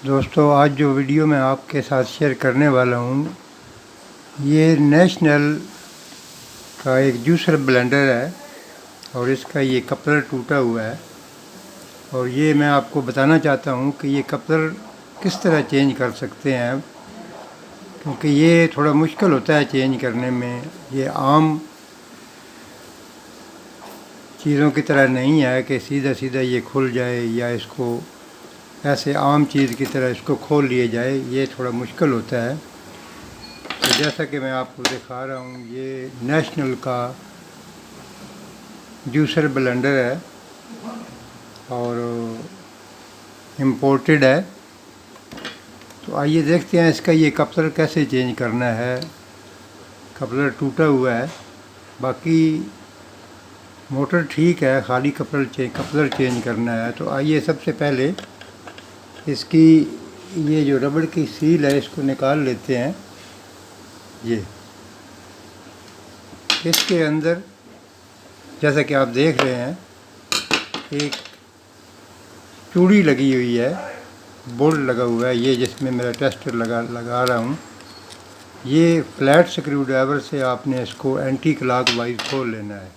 दोस्तों, आज जो वीडियो मैं आपके साथ शेयर करने वाला हूँ, ये नेशनल का एक जूसर ब्लेंडर है और इसका ये कपलर टूटा हुआ है। और ये मैं आपको बताना चाहता हूँ कि ये कपलर किस तरह चेंज कर सकते हैं, क्योंकि ये थोड़ा मुश्किल होता है चेंज करने में। ये आम चीज़ों की तरह नहीं है कि सीधा सीधा ये खुल जाए या इसको ऐसे आम चीज़ की तरह इसको खोल लिए जाए। ये थोड़ा मुश्किल होता है। तो जैसा कि मैं आपको दिखा रहा हूँ, ये नेशनल का जूसर ब्लेंडर है और इम्पोर्टेड है। तो आइए देखते हैं इसका ये कपलर कैसे चेंज करना है। कपलर टूटा हुआ है, बाकी मोटर ठीक है, खाली कपलर चेंज करना है। तो आइए सबसे पहले इसकी ये जो रबड़ की सील है इसको निकाल लेते हैं। ये इसके अंदर जैसा कि आप देख रहे हैं एक चूड़ी लगी हुई है, बोल्ट लगा हुआ है, ये जिसमें मेरा टेस्टर लगा रहा हूँ। ये फ्लैट स्क्रू ड्राइवर से आपने इसको एंटी क्लॉकवाइज खोल लेना है।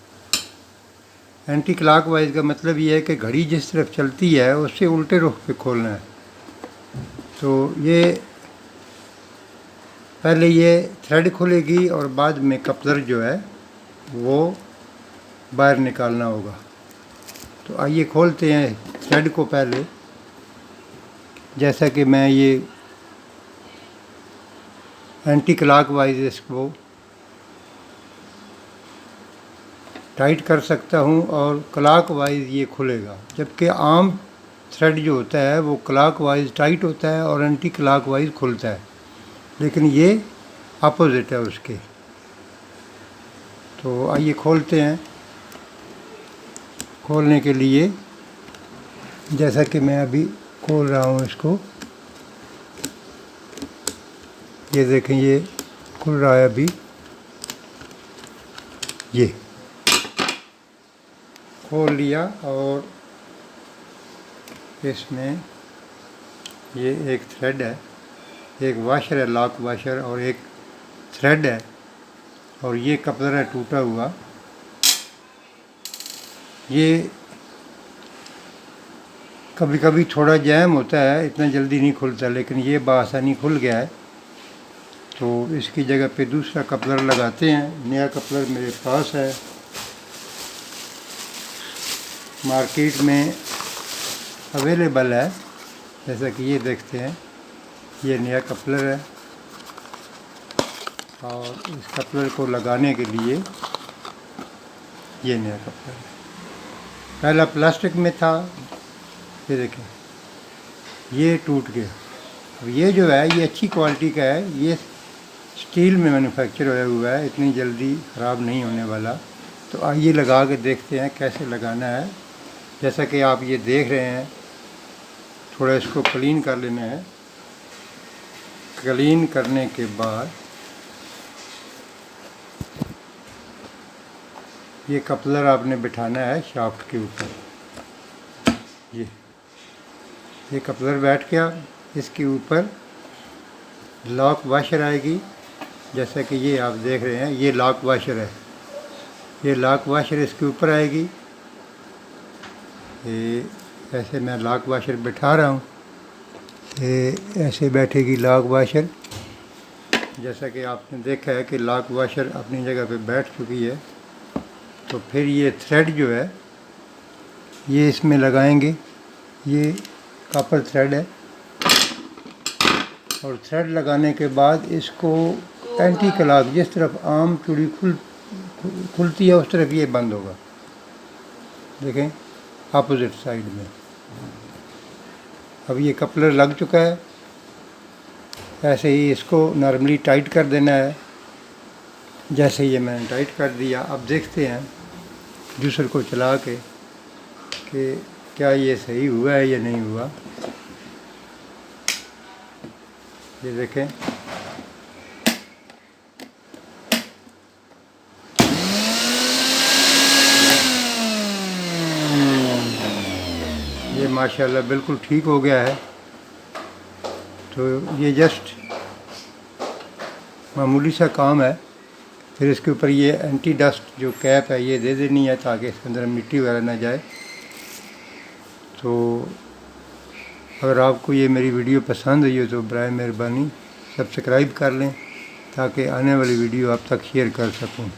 एंटी क्लॉकवाइज का मतलब ये है कि घड़ी जिस तरफ चलती है उससे उल्टे रुख पे खोलना है। तो ये पहले ये थ्रेड खुलेगी और बाद में कपलर जो है वो बाहर निकालना होगा। तो आइए खोलते हैं थ्रेड को पहले। जैसा कि मैं ये एंटी क्लॉकवाइज इसको टाइट कर सकता हूँ और क्लॉकवाइज ये खुलेगा, जबकि आम थ्रेड जो होता है वो क्लॉकवाइज टाइट होता है और एंटी क्लॉकवाइज खुलता है, लेकिन ये अपोजिट है उसके। तो आइए खोलते हैं। खोलने के लिए जैसा कि मैं अभी खोल रहा हूँ इसको, ये देखें ये खुल रहा है अभी। ये खोल लिया और इसमें ये एक थ्रेड है, एक वाशर है, लॉक वाशर, और एक थ्रेड है, और ये कपलर है टूटा हुआ। ये कभी कभी थोड़ा जैम होता है, इतना जल्दी नहीं खुलता, लेकिन ये बआसानी खुल गया है। तो इसकी जगह पे दूसरा कपलर लगाते हैं। नया कपलर मेरे पास है, मार्केट में अवेलेबल है। जैसा कि ये देखते हैं, ये नया कपलर है और इस कपलर को लगाने के लिए ये नया कपलर है। पहला प्लास्टिक में था, ये देखें ये टूट गया। अब ये जो है ये अच्छी क्वालिटी का है, ये स्टील में मैन्युफैक्चर होया हुआ है, इतनी जल्दी ख़राब नहीं होने वाला। तो आइए लगा के देखते हैं कैसे लगाना है। जैसा कि आप ये देख रहे हैं, थोड़ा इसको क्लीन कर लेना है। क्लीन करने के बाद ये कपलर आपने बिठाना है शाफ्ट के ऊपर। ये कपलर बैठ गया। इसके ऊपर लॉक वाशर आएगी, जैसा कि ये आप देख रहे हैं, ये लॉक वाशर है। ये लॉक वाशर इसके ऊपर आएगी। ये ऐसे मैं लॉक वाशर बिठा रहा हूँ, ये ऐसे बैठेगी लॉक वाशर। जैसा कि आपने देखा है कि लॉक वाशर अपनी जगह पे बैठ चुकी है। तो फिर ये थ्रेड जो है ये इसमें लगाएंगे। ये कॉपर थ्रेड है, और थ्रेड लगाने के बाद इसको एंटी क्लॉक, जिस तरफ आम चूड़ी खुलती है उस तरफ ये बंद होगा। देखें अपोजिट साइड में। अब ये कपलर लग चुका है। ऐसे ही इसको नॉर्मली टाइट कर देना है, जैसे ये मैंने टाइट कर दिया। अब देखते हैं जूसर को चला के कि क्या ये सही हुआ है या नहीं हुआ। ये देखें ये माशाल्लाह बिल्कुल ठीक हो गया है। तो ये जस्ट मामूली सा काम है। फिर इसके ऊपर ये एंटी डस्ट जो कैप है ये दे देनी है ताकि इसके अंदर मिट्टी वगैरह ना जाए। तो अगर आपको ये मेरी वीडियो पसंद आई हो तो बराए मेहरबानी सब्सक्राइब कर लें ताकि आने वाली वीडियो आप तक शेयर कर सकूं।